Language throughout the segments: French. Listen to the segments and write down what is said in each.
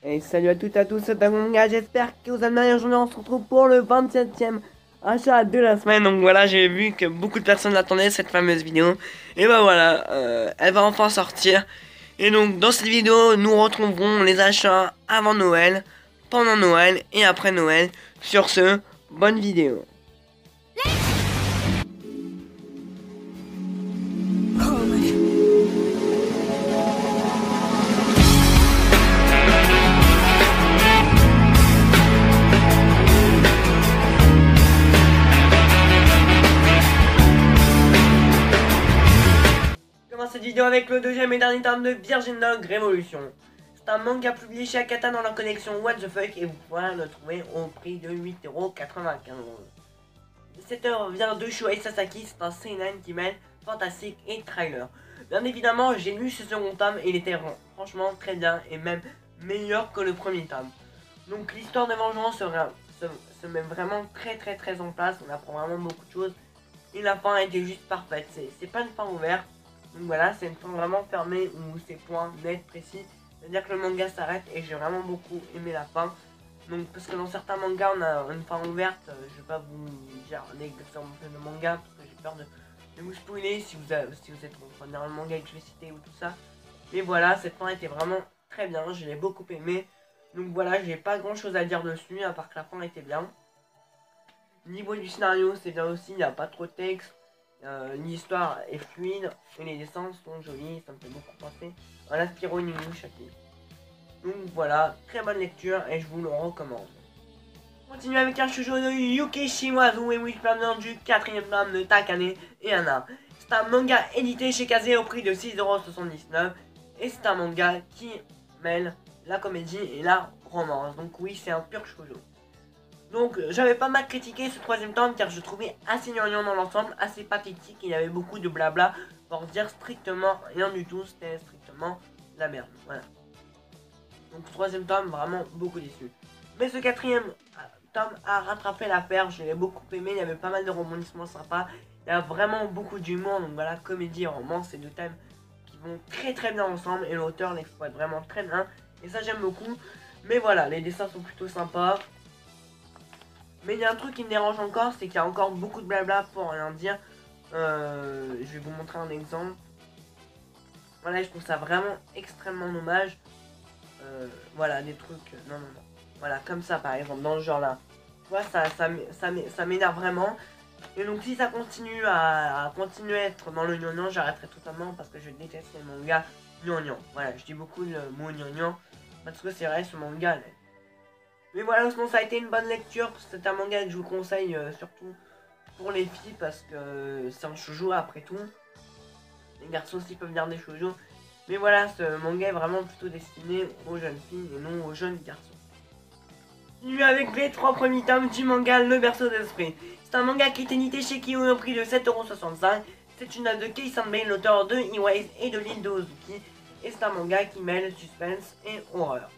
Et salut à toutes et à tous, c'est Manga, j'espère que vous allez bien. Aujourd'hui on se retrouve pour le 27e achat de la semaine. Donc voilà, j'ai vu que beaucoup de personnes attendaient cette fameuse vidéo. Et bah voilà, elle va enfin sortir. Et donc dans cette vidéo, nous retrouverons les achats avant Noël, pendant Noël et après Noël. Sur ce, bonne vidéo. Cette vidéo avec le deuxième et dernier tome de Virgin Dog Révolution. C'est un manga publié chez Akata dans la collection What the Fuck et vous pourrez le trouver au prix de 8,95 €. Cette œuvre vient de Shuei Sasaki, c'est un seinen qui mêle fantastique et trailer. Bien évidemment, j'ai lu ce second tome et il était franchement très bien et même meilleur que le premier tome. Donc l'histoire de vengeance se met vraiment très en place, on apprend vraiment beaucoup de choses et la fin était juste parfaite. C'est pas une fin ouverte. Donc voilà, c'est une fin vraiment fermée où c'est point net, précis. C'est-à-dire que le manga s'arrête et j'ai vraiment beaucoup aimé la fin. Donc parce que dans certains mangas on a une fin ouverte, je vais pas vous dire l'exemple de manga parce que j'ai peur de vous spoiler si vous êtes en train de lire le manga que je vais citer ou tout ça. Mais voilà, cette fin était vraiment très bien, je l'ai beaucoup aimé. Donc voilà, j'ai pas grand chose à dire dessus à part que la fin était bien. Niveau du scénario, c'est bien aussi, il n'y a pas trop de texte. L'histoire est fluide et les dessins sont jolis, ça me fait beaucoup penser à la Spiro Shaki. Donc voilà, très bonne lecture et je vous le recommande. On continue avec un shoujo de Yuki Shimazu et Wishplan du 4ème tome de Takane et Anna. C'est un manga édité chez Kaze au prix de 6,79 € et c'est un manga qui mêle la comédie et la romance. Donc oui, c'est un pur shoujo. Donc j'avais pas mal critiqué ce troisième tome car je trouvais assez gnangnan dans l'ensemble, assez pathétique, il y avait beaucoup de blabla pour dire strictement rien du tout, c'était strictement la merde, voilà. Donc troisième tome, vraiment beaucoup déçu. Mais ce quatrième tome a rattrapé l'affaire, je l'ai beaucoup aimé, il y avait pas mal de rebondissements sympas, il y a vraiment beaucoup d'humour, donc voilà, comédie et romance, c'est deux thèmes qui vont très bien ensemble et l'auteur l'exploite vraiment très bien, et ça j'aime beaucoup. Mais voilà, les dessins sont plutôt sympas. Mais il y a un truc qui me dérange encore, c'est qu'il y a encore beaucoup de blabla pour rien dire. Je vais vous montrer un exemple. Voilà, je trouve ça vraiment extrêmement dommage. Voilà, des trucs... Non. Voilà, comme ça par exemple, dans ce genre là. Tu vois, ça m'énerve vraiment. Et donc si ça continue à continuer à être dans le gnangnan, j'arrêterai totalement parce que je déteste les mangas gnangnan. Voilà, je dis beaucoup le mot gnangnan parce que c'est vrai, ce manga... Mais voilà, sinon ça a été une bonne lecture, c'est un manga que je vous conseille surtout pour les filles parce que c'est un shoujo après tout. Les garçons aussi peuvent lire des shoujo. Mais voilà, ce manga est vraiment plutôt destiné aux jeunes filles et non aux jeunes garçons. Lui avec les 3 premiers tomes du manga Le Berceau d'Esprit. C'est un manga qui est édité chez Kyo au prix de 7,65 €. C'est une œuvre de Kei Sanbei, l'auteur de E-Ways et de l'île de Ozuki. Et c'est un manga qui mêle suspense et horreur.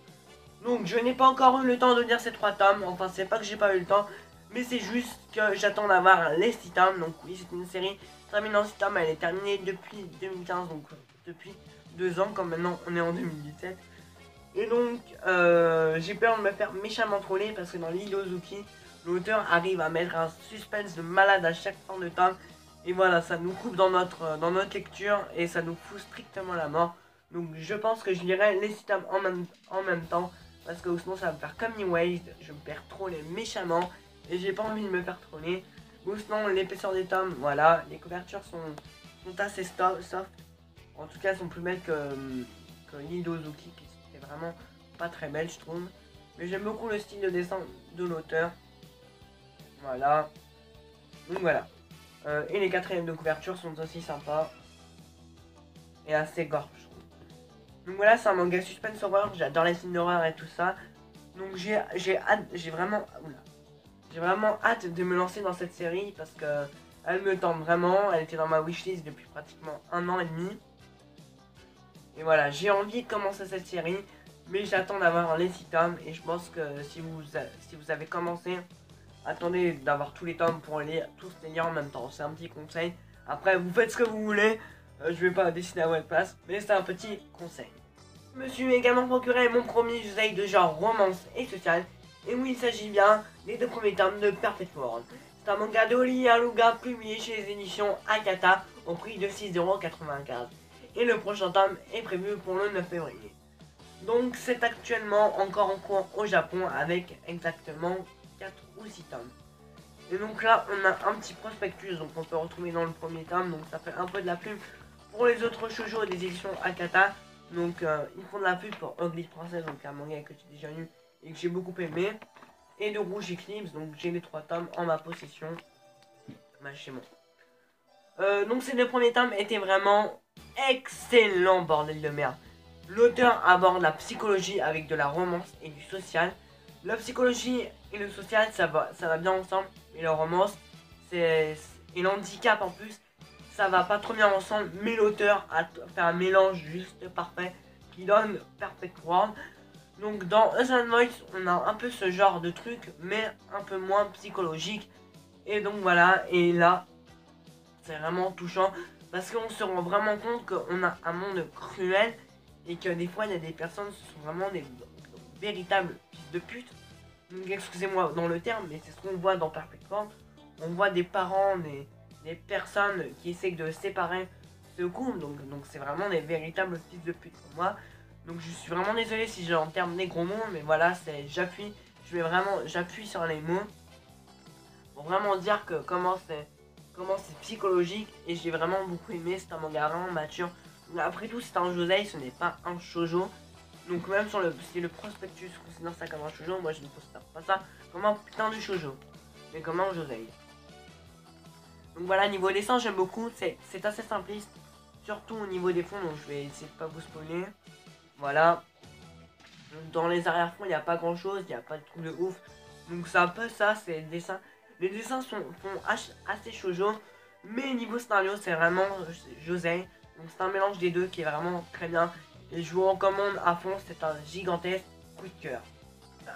Donc je n'ai pas encore eu le temps de lire ces 3 tomes, enfin c'est pas que j'ai pas eu le temps, mais c'est juste que j'attends d'avoir les 6 tomes, donc oui c'est une série terminée en 6 tomes, elle est terminée depuis 2015, donc depuis 2 ans, comme maintenant on est en 2017. Et donc j'ai peur de me faire méchamment troller parce que dans l'île Ozuki, l'auteur arrive à mettre un suspense de malade à chaque fin de tome, et voilà, ça nous coupe dans notre lecture et ça nous fout strictement la mort. Donc je pense que je lirai les 6 tomes en même temps. Parce que sinon ça va me faire comme E-Ways, je me perds troller méchamment et j'ai pas envie de me faire troller. Ou sinon l'épaisseur des tomes, voilà, les couvertures sont assez soft. En tout cas elles sont plus belles que l'île d'Ozuki qui est vraiment pas très belle je trouve. Mais j'aime beaucoup le style de dessin de l'auteur. Voilà. Donc voilà. Et les quatrièmes de couverture sont aussi sympas. Et assez gore je trouve. Donc voilà, c'est un manga suspense horreur, j'adore les films d'horreur et tout ça. Donc j'ai vraiment hâte de me lancer dans cette série parce que elle me tente vraiment, elle était dans ma wishlist depuis pratiquement 1 an et demi. Et voilà, j'ai envie de commencer cette série, mais j'attends d'avoir les 6 tomes et je pense que si vous avez commencé, attendez d'avoir tous les tomes pour tous les lire en même temps. C'est un petit conseil. Après, vous faites ce que vous voulez, je vais pas décider à votre place, mais c'est un petit conseil. Je me suis également procuré mon premier josei de genre romance et social. Et oui, il s'agit bien des 2 premiers tomes de Perfect World. C'est un manga de Oli Aluga publié chez les éditions Akata au prix de 6,95 €. Et le prochain tome est prévu pour le 9 février. Donc c'est actuellement encore en cours au Japon avec exactement 4 ou 6 tomes. Et donc là on a un petit prospectus donc on peut retrouver dans le premier tome, donc ça fait un peu de la pub pour les autres shoujo des éditions Akata. Donc ils font de la pub pour Ugly Princess, donc un manga que j'ai déjà lu et que j'ai beaucoup aimé. Et de Rouge Eclipse, donc j'ai les 3 tomes en ma possession. Chez moi. Donc ces 2 premiers tomes étaient vraiment excellents, bordel de merde. L'auteur aborde la psychologie avec de la romance et du social. La psychologie et le social, ça va bien ensemble. Et la romance, et l'handicap en plus, ça va pas trop bien ensemble. Mais l'auteur a fait un mélange juste parfait qui donne Perfect World. Donc dans Us and Voice, on a un peu ce genre de truc, mais un peu moins psychologique. Et donc voilà, et là, c'est vraiment touchant. Parce qu'on se rend vraiment compte qu'on a un monde cruel. Et que des fois, il y a des personnes qui sont vraiment des véritables fils de pute. Donc excusez-moi dans le terme, mais c'est ce qu'on voit dans Perfect World. On voit des parents, des personnes qui essaient de séparer ce couple. Donc c'est vraiment des véritables fils de pute pour moi. Donc je suis vraiment désolé si j'en terme des gros mots, mais voilà, j'appuie sur les mots pour vraiment dire que comment c'est psychologique. Et j'ai vraiment beaucoup aimé, c'est un manga vraiment mature. Après tout, c'est un josei, ce n'est pas un shoujo. Donc même si le prospectus considère ça comme un shoujo, moi je ne considère pas ça comme un putain de shoujo, mais comme un josei. Donc voilà, niveau dessin, j'aime beaucoup, c'est assez simpliste, surtout au niveau des fonds, donc je vais essayer de pas vous spoiler. Voilà. Dans les arrière-fonds, il n'y a pas grand chose, il n'y a pas de truc de ouf. Donc c'est un peu ça, c'est les dessins. Les dessins font assez shoujo, mais niveau scénario, c'est vraiment josei. Donc c'est un mélange des deux qui est vraiment très bien. Et je vous recommande à fond, c'est un gigantesque coup de cœur.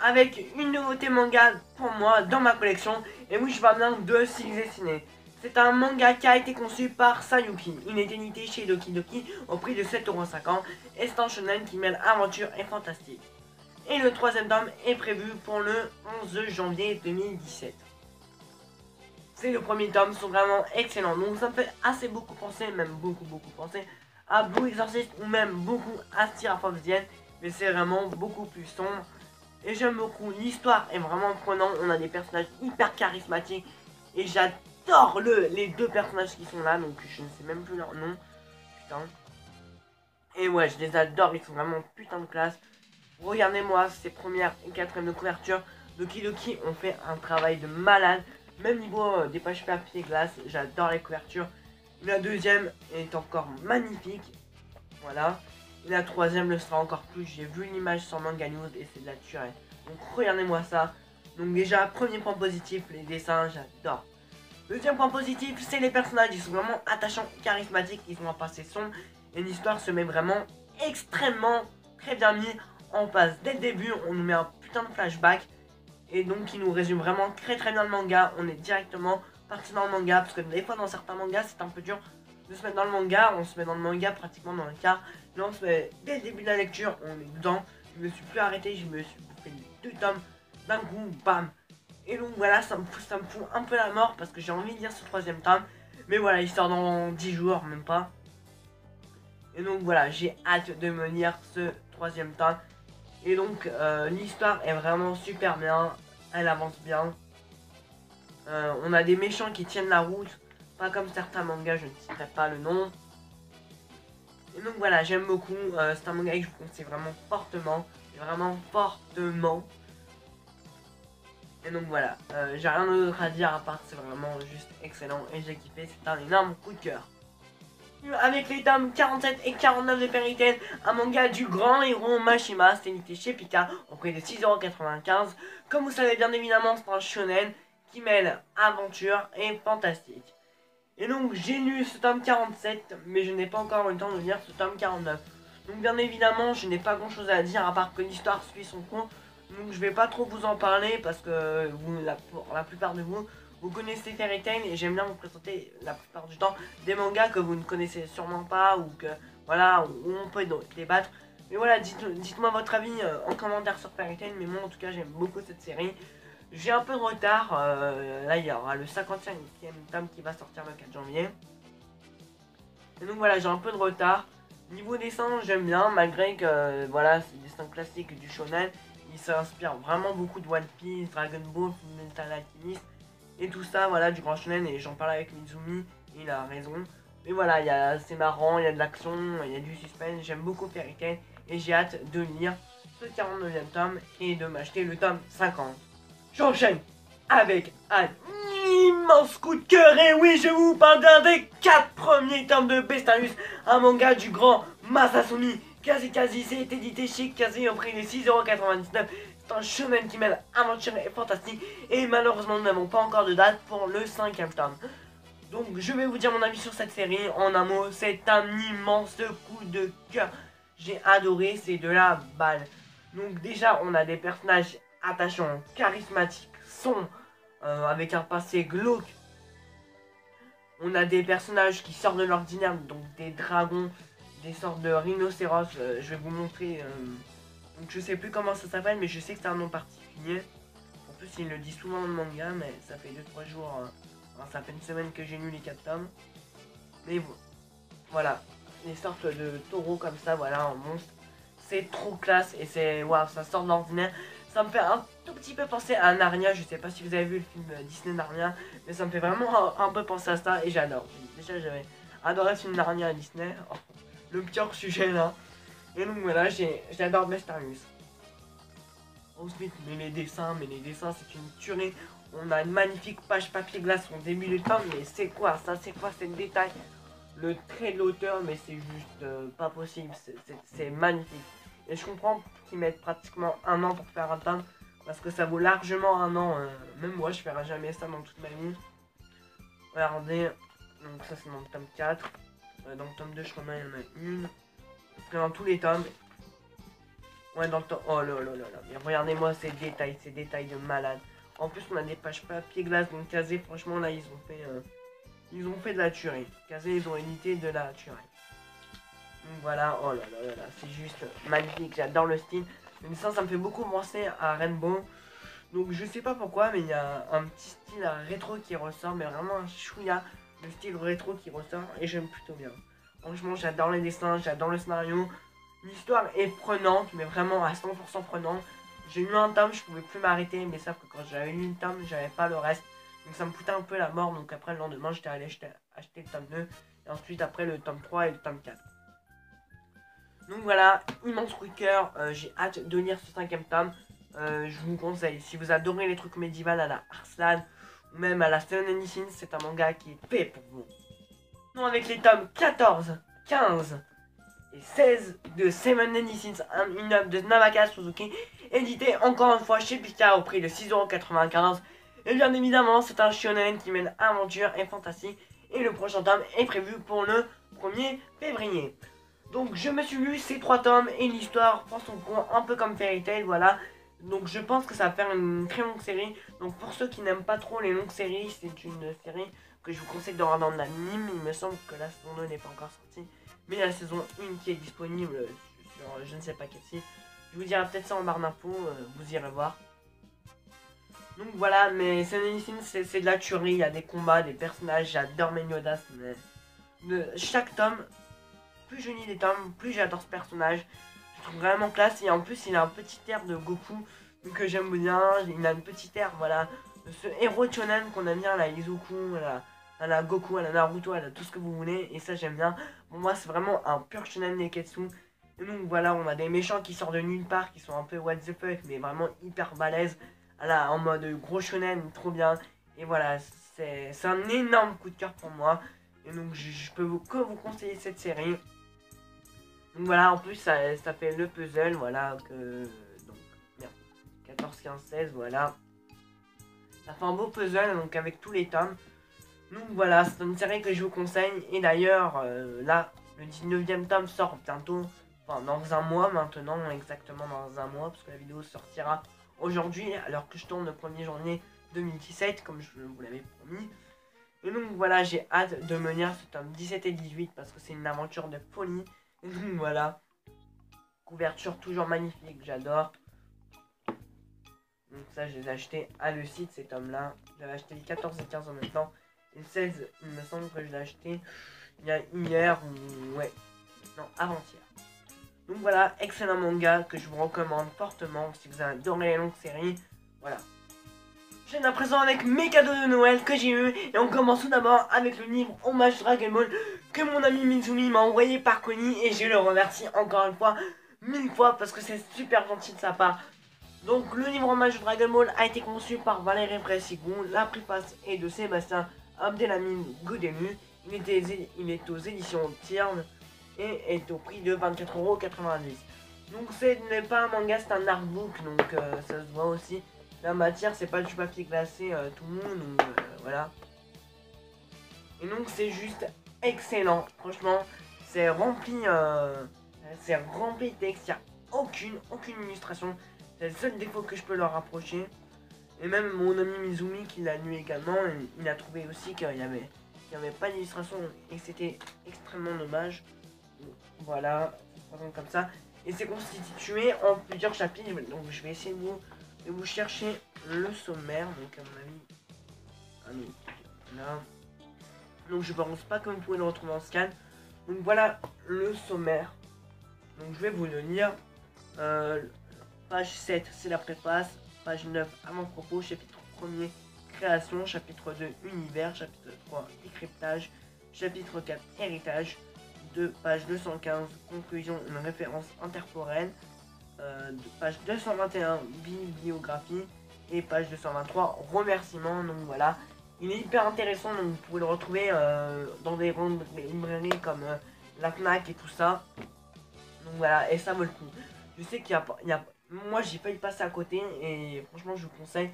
Avec une nouveauté manga pour moi dans ma collection. Et oui, je parle bien de Six Destiné. C'est un manga qui a été conçu par Sayuki, une éternité chez Doki Doki au prix de 7,50 €. Et c'est un shonen qui mêle aventure et fantastique. Et le 3e tome est prévu pour le 11 janvier 2017. C'est le premier tome, sont vraiment excellents. Donc ça me fait assez beaucoup penser, même beaucoup penser à Blue Exorcist ou même beaucoup à Star of the End. Mais c'est vraiment beaucoup plus sombre. Et j'aime beaucoup, l'histoire est vraiment prenante. On a des personnages hyper charismatiques. Et j'adore les 2 personnages qui sont là. Donc je ne sais même plus leur nom. Putain. Et ouais, je les adore, ils sont vraiment putain de classe. Regardez-moi ces premières et 4e de couverture. Doki Doki ont fait un travail de malade. Même niveau des pages papier glace, j'adore les couvertures. La 2e est encore magnifique. Voilà. Et la 3e le sera encore plus. J'ai vu l'image sur Manga News et c'est de la tuerie. Donc regardez-moi ça. Donc déjà, premier point positif, les dessins, j'adore. Deuxième point positif, c'est les personnages. Ils sont vraiment attachants, charismatiques. Ils ont un passé sombre. Et l'histoire se met vraiment extrêmement très bien mis en place. Dès le début, on nous met un putain de flashback. Et donc il nous résume vraiment très bien le manga. On est directement parti dans le manga. Parce que des fois dans certains mangas c'est un peu dur de se mettre dans le manga. On se met dans le manga pratiquement dans un quart. Là on se met dès le début de la lecture. On est dedans. Je me suis plus arrêté. Je me suis fait les 2 tomes d'un coup. Bam. Et donc voilà, ça me fout un peu la mort. Parce que j'ai envie de lire ce 3e tome. Mais voilà, il sort dans 10 jours, même pas. Et donc voilà, j'ai hâte de me lire ce 3e tome. Et donc l'histoire est vraiment super bien, elle avance bien. On a des méchants qui tiennent la route, pas comme certains mangas, je ne citerai pas le nom. Et donc voilà, j'aime beaucoup, c'est un manga que je vous conseille vraiment fortement. Et donc voilà, j'ai rien d'autre à dire à part c'est vraiment juste excellent et j'ai kiffé, c'est un énorme coup de cœur. Avec les tomes 47 et 49 de Fairy Tail, un manga du grand héros Mashima, c'est édité chez Pika, au prix de 6,95 €. Comme vous savez bien évidemment, c'est un shonen qui mêle aventure et fantastique. Et donc j'ai lu ce tome 47, mais je n'ai pas encore eu le temps de lire ce tome 49. Donc bien évidemment, je n'ai pas grand chose à dire à part que l'histoire suit son cours. Donc je vais pas trop vous en parler parce que pour la plupart de vous connaissez Fairy Tail et j'aime bien vous présenter la plupart du temps des mangas que vous ne connaissez sûrement pas ou que voilà où on peut débattre. Mais voilà, dites-moi votre avis en commentaire sur Fairy Tail, mais moi en tout cas j'aime beaucoup cette série. J'ai un peu de retard, là il y aura le 55e tome qui va sortir le 4 janvier. Et donc voilà, j'ai un peu de retard. Niveau dessin, j'aime bien, malgré que voilà, c'est des dessins classiques du shonen. Il s'inspire vraiment beaucoup de One Piece, Dragon Ball, Fullmetal Alchemist et tout ça, voilà, du grand shonen. Et j'en parle avec Mizumi, et il a raison. Mais voilà, c'est marrant, il y a de l'action, il y a du suspense. J'aime beaucoup Fairy Tail et j'ai hâte de lire ce 49e tome et de m'acheter le tome 50. J'enchaîne avec un immense coup de cœur, et oui, je vous parle d'un des 4 premiers tomes de Beastarius, un manga du grand Masasumi Kazekazi. C'est édité chez Kazi au prix de 6,99 €. C'est un shonen qui mêle aventure et fantastique, et malheureusement nous n'avons pas encore de date pour le 5e tome. Donc je vais vous dire mon avis sur cette série. En un mot, c'est un immense coup de cœur. J'ai adoré, c'est de la balle. Donc déjà on a des personnages attachants, charismatiques, sombres, avec un passé glauque. On a des personnages qui sortent de l'ordinaire, donc des dragons, des sortes de rhinocéros. Je vais vous montrer. Donc je sais plus comment ça s'appelle, mais je sais que c'est un nom particulier. En plus, il le dit souvent dans le manga, mais ça fait 2-3 jours. Enfin, ça fait une semaine que j'ai lu les 4 tomes. Mais bon, voilà. Des sortes de taureaux comme ça, voilà, en monstre. C'est trop classe et c'est. Waouh, ça sort de l'ordinaire. Ça me fait un tout petit peu penser à Narnia. Je sais pas si vous avez vu le film Disney Narnia, mais ça me fait vraiment un peu penser à ça et j'adore. Déjà, j'avais adoré le film Narnia à Disney. Oh, le petit hors sujet là. Et donc voilà, j'adore Beastarius. Ensuite, mais les dessins, c'est une tuerie. On a une magnifique page papier glace au début du tome, mais c'est quoi ça? C'est quoi ces détails? Le trait de l'auteur, mais c'est juste pas possible. C'est magnifique. Et je comprends qu'ils mettent pratiquement un an pour faire un tome, parce que ça vaut largement un an. Même moi, je ferai jamais ça dans toute ma vie. Regardez, donc ça c'est dans le tome 4. Dans le tome 2, je crois qu'il y en a une. Après, dans tous les tomes. Ouais, dans le tome. Oh là là là là. Mais regardez-moi ces détails de malade. En plus, on a des pages papier glace, donc Kazé, franchement, là, ils ont fait de la tuerie. Kazé, ils ont édité de la tuerie. Donc voilà, oh là là là là, c'est juste magnifique, j'adore le style. Le dessin, ça me fait beaucoup penser à Rainbow. Donc je sais pas pourquoi, mais il y a un petit style rétro qui ressort, mais vraiment un chouïa de style rétro qui ressort, et j'aime plutôt bien. Franchement, j'adore les dessins, j'adore le scénario. L'histoire est prenante, mais vraiment à 100% prenante. J'ai lu un tome, je pouvais plus m'arrêter, mais sauf que quand j'avais lu une tome, j'avais pas le reste. Donc ça me foutait un peu la mort, donc après le lendemain, j'étais allé acheter le tome 2, et ensuite après le tome 3 et le tome 4. Donc voilà, immense coup de cœur, j'ai hâte de lire ce 5e tome. Je vous conseille, si vous adorez les trucs médiévaux à la Arslan, ou même à la Seven Edison, c'est un manga qui est fait pour vous. Non, avec les tomes 14, 15 et 16 de Seven Edison, une œuvre de Nabaka Suzuki, édité encore une fois chez Pika au prix de 6,95 €. Et bien évidemment, c'est un shonen qui mêle aventure et fantastique, et le prochain tome est prévu pour le 1er février. Donc je me suis lu ces 3 tomes et l'histoire prend son cours un peu comme Fairy Tail, voilà. Donc je pense que ça va faire une très longue série. Donc pour ceux qui n'aiment pas trop les longues séries, c'est une série que je vous conseille de regarder en anime. Il me semble que la saison 2 n'est pas encore sortie, mais la saison 1 qui est disponible sur je ne sais pas quel site. Je vous dirai peut-être ça en barre d'infos, vous irez voir. Donc voilà, mais c'est de la tuerie, il y a des combats, des personnages, j'adore Meliodas, mais chaque tome, plus je lis des tomes, plus j'adore ce personnage. Je trouve vraiment classe, et en plus il a un petit air de Goku, que j'aime bien. Il a une petite air, voilà, de ce héros shonen qu'on aime bien, la Izuku, à la Goku, à la Naruto, à la tout ce que vous voulez, et ça j'aime bien. Pour moi c'est vraiment un pur shonen Neketsu. Et donc voilà, on a des méchants qui sortent de nulle part, qui sont un peu what the fuck, mais vraiment hyper balèzes, en mode gros shonen, trop bien. Et voilà, c'est un énorme coup de cœur pour moi. Et donc je peux que vous conseiller cette série. Donc voilà, en plus ça fait le puzzle, voilà, donc, merde, 14, 15, 16, voilà. Ça fait un beau puzzle, donc avec tous les tomes. Donc voilà, c'est une série que je vous conseille. Et d'ailleurs, là, le 19e tome sort bientôt, enfin dans un mois maintenant, exactement dans un mois, parce que la vidéo sortira aujourd'hui, alors que je tourne le 1er janvier 2017, comme je vous l'avais promis. Et donc voilà, j'ai hâte de me lire ce tome 17 et 18, parce que c'est une aventure de folie. Et donc voilà. couverture toujours magnifique, j'adore. Donc ça, je les ai achetés à le site, cet homme-là. J'avais acheté les 14 et 15 en même temps. Et le 16, il me semble que je l'ai acheté il y a hier ou... ouais, non, avant-hier. Donc voilà, excellent manga que je vous recommande fortement si vous adorez les longues séries. Voilà. J'en à présent avec mes cadeaux de Noël que j'ai eu. Et on commence tout d'abord avec le livre Hommage Dragon Ball que mon ami Mizumi m'a envoyé par colis. Et je le remercie encore une fois, 1000 fois, parce que c'est super gentil de sa part. Donc le livre Hommage Dragon Ball a été conçu par Valérie Pressigou. La préface est de Sébastien Abdelhamid Goudelu. Il est aux éditions Tierne et est au prix de 24,90 €. Donc ce n'est pas un manga, c'est un artbook, donc ça se voit aussi. La matière, c'est pas du papier glacé tout le monde, donc voilà. Et donc c'est juste excellent, franchement, c'est rempli de texte, il n'y a aucune illustration. C'est le seul défaut que je peux leur rapprocher. Et même mon ami Mizumi qui l'a lu également, il a trouvé aussi qu'il n'y avait pas d'illustration et que c'était extrêmement dommage. Voilà, comme ça. Et c'est constitué en plusieurs chapitres, donc je vais essayer de vous chercher le sommaire. Donc à mon avis, là. Donc je pense pas que vous pouvez le retrouver en scan. Donc voilà le sommaire. Donc je vais vous le lire. Page 7, c'est la préface. Page 9, avant-propos. Chapitre 1er, création. Chapitre 2, univers. Chapitre 3, décryptage. Chapitre 4, héritage. Page 215, conclusion, une référence interporelle. Page 221, bibliographie. Et page 223, remerciements. Donc voilà, il est hyper intéressant. Donc vous pouvez le retrouver dans des librairies comme la Fnac et tout ça. Donc voilà, et ça vaut le coup. Je sais qu'il y a moi j'ai failli passer à côté et franchement je vous conseille.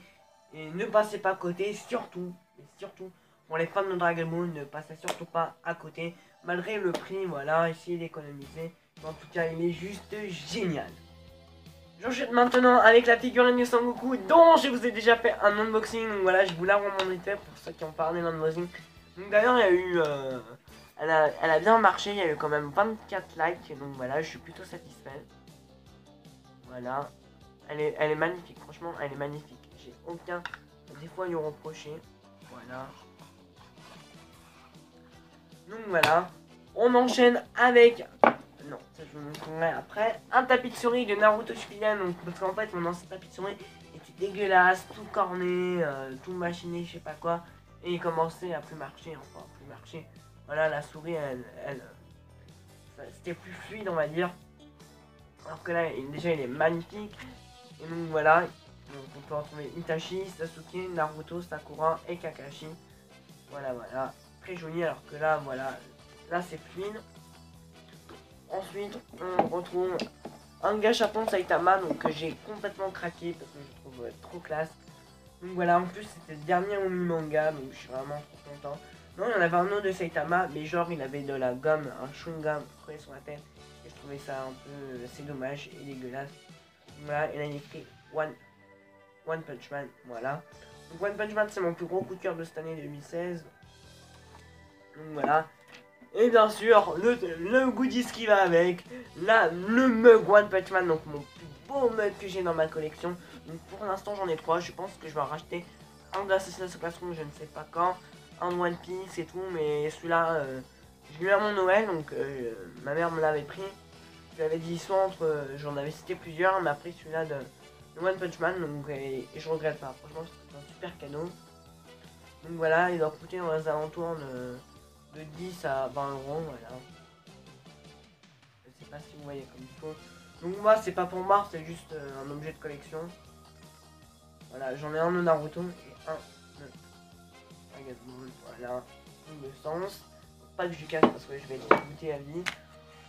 Et ne passez pas à côté, surtout pour les fans de Dragon Ball, ne passez surtout pas à côté. Malgré le prix, voilà, essayez d'économiser. En tout cas, il est juste génial. J'enchaîne maintenant avec la figurine de Sangoku dont je vous ai déjà fait un unboxing. Donc voilà, je vous la remonterai pour ceux qui ont parlé d'unboxing. Donc d'ailleurs, il y a eu... elle a bien marché, il y a eu quand même 24 likes. Donc voilà, je suis plutôt satisfait. Voilà. Elle est magnifique, franchement, elle est magnifique. J'ai aucun défaut à lui reprocher. Voilà. Donc voilà. On enchaîne avec... non, ça je vous montrerai après. Un tapis de souris de Naruto Shippuden. Donc, parce qu'en fait, mon ancien tapis de souris était dégueulasse, tout corné, tout machiné, je sais pas quoi. Et il commençait à plus marcher, enfin, plus marcher. Voilà, la souris, c'était plus fluide, on va dire. Alors que là, déjà, il est magnifique. Et donc voilà, donc, on peut retrouver Itachi, Sasuke, Naruto, Sakura et Kakashi. Voilà, voilà. Très joli, alors que là, voilà. Là, c'est fluide. Ensuite, on retrouve un gâchapon Saitama, donc que j'ai complètement craqué parce que je trouve trop classe. Donc voilà, en plus c'était le dernier Omi manga, donc je suis vraiment trop content. Non, il y en avait un autre de Saitama, mais genre il avait de la gomme, un chewing-gum collé sur la tête. Et je trouvais ça un peu, c'est dommage et dégueulasse. Donc voilà, et là il écrit One Punch Man, voilà. Donc One Punch Man c'est mon plus gros coup de cœur de cette année 2016. Donc voilà. Et bien sûr, le goodies qui va avec, là, le mug One Punch Man, donc mon plus beau mug que j'ai dans ma collection. Donc pour l'instant j'en ai 3, je pense que je vais en racheter un d'Assassin's Classroom, je ne sais pas quand, un One Piece et tout, mais celui-là, je l'ai eu à mon Noël, donc ma mère me l'avait pris. Je lui avais dit soit entre, j'en avais cité plusieurs, mais après celui-là de One Punch Man, donc et je regrette pas, franchement c'est un super cadeau. Donc voilà, il doit coûter dans les alentours de 10 à 20 €, voilà. Je sais pas si vous voyez comme il faut. Donc moi c'est pas pour moi, c'est juste un objet de collection. Voilà, j'en ai un de Naruto et un de Dragon Ball, voilà, double sens. Pas de Jukas parce que je vais le goûter à vie.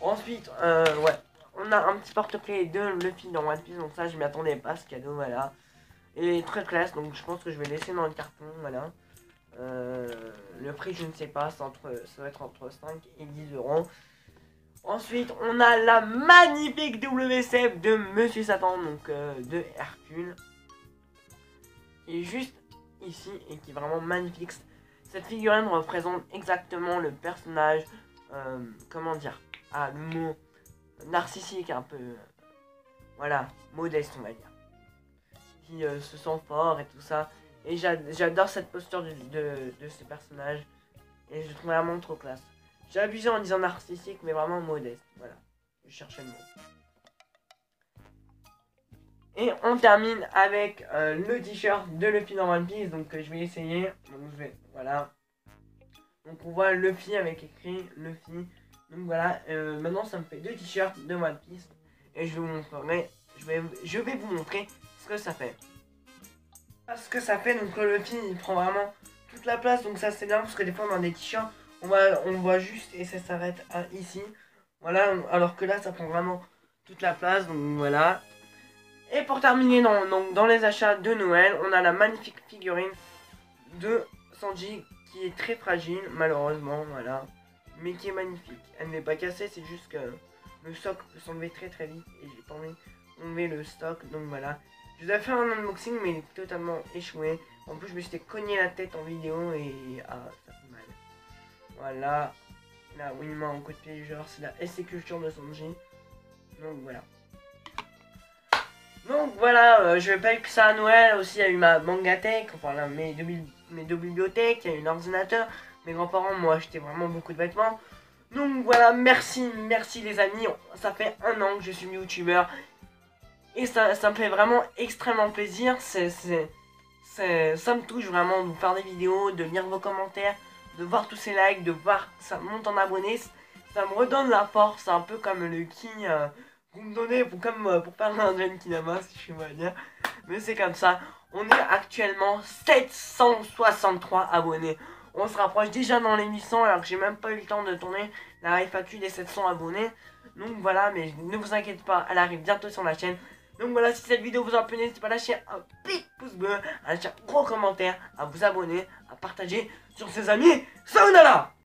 Ensuite, ouais, on a un petit porte-clés de Luffy dans One Piece, donc ça je m'y attendais pas, ce cadeau, voilà. Il est très classe, donc je pense que je vais laisser dans le carton, voilà. Le prix je ne sais pas, ça va être entre 5 et 10 €. Ensuite on a la magnifique WCF de Monsieur Satan, donc de Hercule. Et juste ici, et qui est vraiment magnifique. Cette figurine représente exactement le personnage, comment dire, le mot narcissique, un peu voilà, modeste on va dire. Qui se sent fort et tout ça. Et j'adore cette posture de ce personnage. Et je le trouve vraiment trop classe. J'ai abusé en disant narcissique, mais vraiment modeste. Voilà, je cherchais le mot. Et on termine avec le t-shirt de Luffy dans One Piece. Donc je vais essayer. Donc voilà. Donc on voit Luffy avec écrit Luffy. Donc voilà, maintenant ça me fait 2 t-shirts de One Piece. Et je vous montrerai, je vais vous montrer ce que ça fait. Ce que ça fait, donc le Luffy il prend vraiment toute la place. Donc ça c'est bien parce que des fois dans des t-shirts on voit juste et ça s'arrête ici. Voilà, alors que là ça prend vraiment toute la place. Donc voilà. Et pour terminer dans les achats de Noël, on a la magnifique figurine de Sanji qui est très fragile malheureusement, voilà, mais qui est magnifique. Elle n'est pas cassée, c'est juste que le stock peut s'enlever très vite et j'ai pas envie d'enlever le stock, donc voilà. Je vous ai fait un unboxing mais il est totalement échoué. En plus je me suis cogné la tête en vidéo et ça fait mal. Voilà, là Winman en côté piégeur, c'est la SC Culture de Sanji. Donc voilà. Donc voilà, je vais pas eu que ça à Noël, aussi il y a eu ma mangatech, enfin là, mes deux bibliothèques, il y a eu l'ordinateur, mes grands-parents m'ont acheté vraiment beaucoup de vêtements. Donc voilà, merci les amis, ça fait 1 an que je suis youtubeur et ça me fait vraiment extrêmement plaisir, ça me touche vraiment de vous faire des vidéos, de lire vos commentaires, de voir tous ces likes, de voir que ça monte en abonnés, ça me redonne la force, un peu comme le King... vous me donnez pour parler un jeune Kinama, si je suis mal dire. Mais c'est comme ça. On est actuellement 763 abonnés. On se rapproche déjà dans les 800 alors que j'ai même pas eu le temps de tourner la FAQ des 700 abonnés. Donc voilà, mais ne vous inquiétez pas, elle arrive bientôt sur la chaîne. Donc voilà, si cette vidéo vous a plu, n'hésitez pas à lâcher un petit pouce bleu, à lâcher un gros commentaire, à vous abonner, à partager sur ses amis. Sayonara!